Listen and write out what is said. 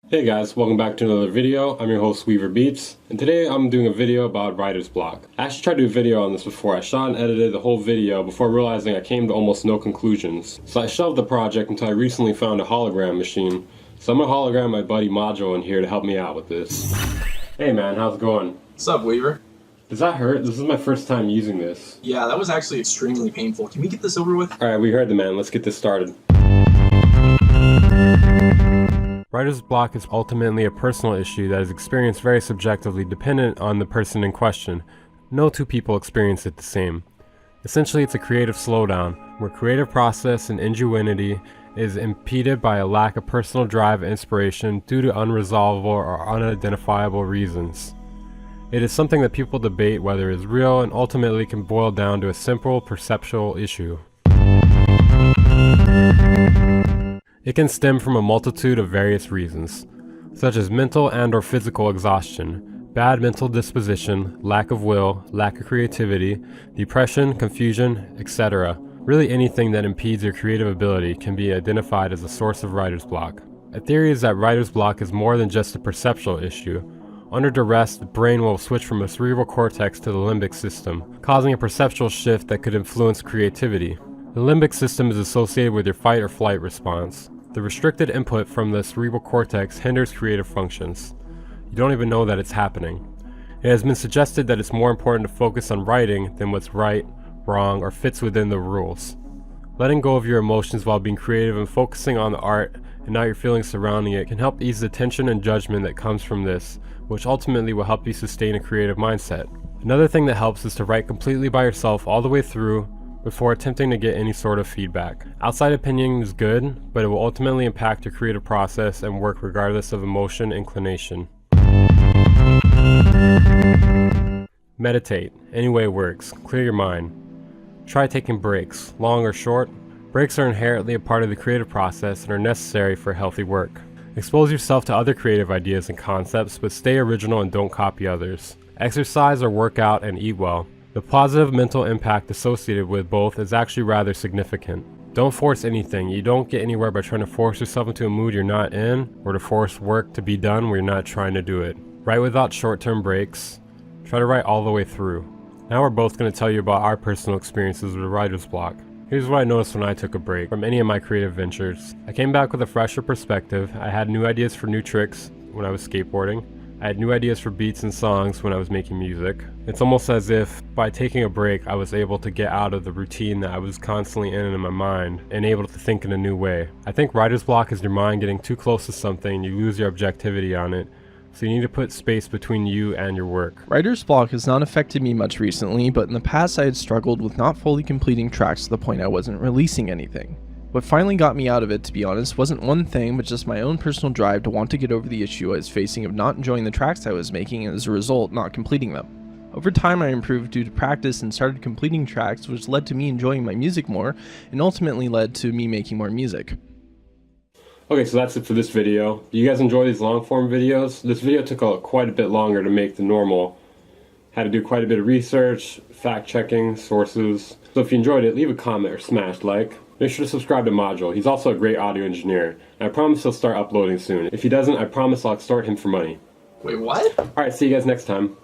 Hey guys, welcome back to another video. I'm your host weaverbeats, and today I'm doing a video about writer's block. I actually tried to do a video on this before. I shot and edited the whole video before realizing I came to almost no conclusions. So I shelved the project until I recently found a hologram machine. So I'm gonna hologram my buddy Module in here to help me out with this. Hey man, how's it going? What's up, Weaver? Does that hurt? This is my first time using this. Yeah, that was actually extremely painful. Can we get this over with? Alright, we heard the man. Let's get this started. Writer's block is ultimately a personal issue that is experienced very subjectively dependent on the person in question. No two people experience it the same. Essentially, it's a creative slowdown, where creative process and ingenuity is impeded by a lack of personal drive and inspiration due to unresolvable or unidentifiable reasons. It is something that people debate whether it is real and ultimately can boil down to a simple perceptual issue. It can stem from a multitude of various reasons, such as mental and/or physical exhaustion, bad mental disposition, lack of will, lack of creativity, depression, confusion, etc. Really anything that impedes your creative ability can be identified as a source of writer's block. A theory is that writer's block is more than just a perceptual issue. Under duress, the brain will switch from the cerebral cortex to the limbic system, causing a perceptual shift that could influence creativity. The limbic system is associated with your fight or flight response. The restricted input from the cerebral cortex hinders creative functions. You don't even know that it's happening. It has been suggested that it's more important to focus on writing than what's right, wrong, or fits within the rules. Letting go of your emotions while being creative and focusing on the art and not your feelings surrounding it can help ease the tension and judgment that comes from this, which ultimately will help you sustain a creative mindset. Another thing that helps is to write completely by yourself all the way through before attempting to get any sort of feedback. Outside opinion is good, but it will ultimately impact your creative process and work regardless of emotion inclination. Meditate. Any way works. Clear your mind. Try taking breaks, long or short. Breaks are inherently a part of the creative process and are necessary for healthy work. Expose yourself to other creative ideas and concepts, but stay original and don't copy others. Exercise or work out and eat well. The positive mental impact associated with both is actually rather significant. Don't force anything. You don't get anywhere by trying to force yourself into a mood you're not in, or to force work to be done where you're not trying to do it. Write without short-term breaks. Try to write all the way through. Now we're both going to tell you about our personal experiences with writer's block. Here's what I noticed when I took a break from any of my creative ventures. I came back with a fresher perspective. I had new ideas for new tricks when I was skateboarding. I had new ideas for beats and songs when I was making music. It's almost as if by taking a break I was able to get out of the routine that I was constantly in my mind and able to think in a new way. I think writer's block is your mind getting too close to something, you lose your objectivity on it. So you need to put space between you and your work. Writer's block has not affected me much recently, but in the past I had struggled with not fully completing tracks to the point I wasn't releasing anything. What finally got me out of it, to be honest, wasn't one thing, but just my own personal drive to want to get over the issue I was facing of not enjoying the tracks I was making and as a result, not completing them. Over time I improved due to practice and started completing tracks, which led to me enjoying my music more and ultimately led to me making more music. Okay, so that's it for this video. Do you guys enjoy these long form videos? This video took quite a bit longer to make than normal. Had to do quite a bit of research, fact checking, sources. So if you enjoyed it, leave a comment or smash like. Make sure to subscribe to Module. He's also a great audio engineer. And I promise he'll start uploading soon. If he doesn't, I promise I'll extort him for money. Wait, what? Alright, see you guys next time.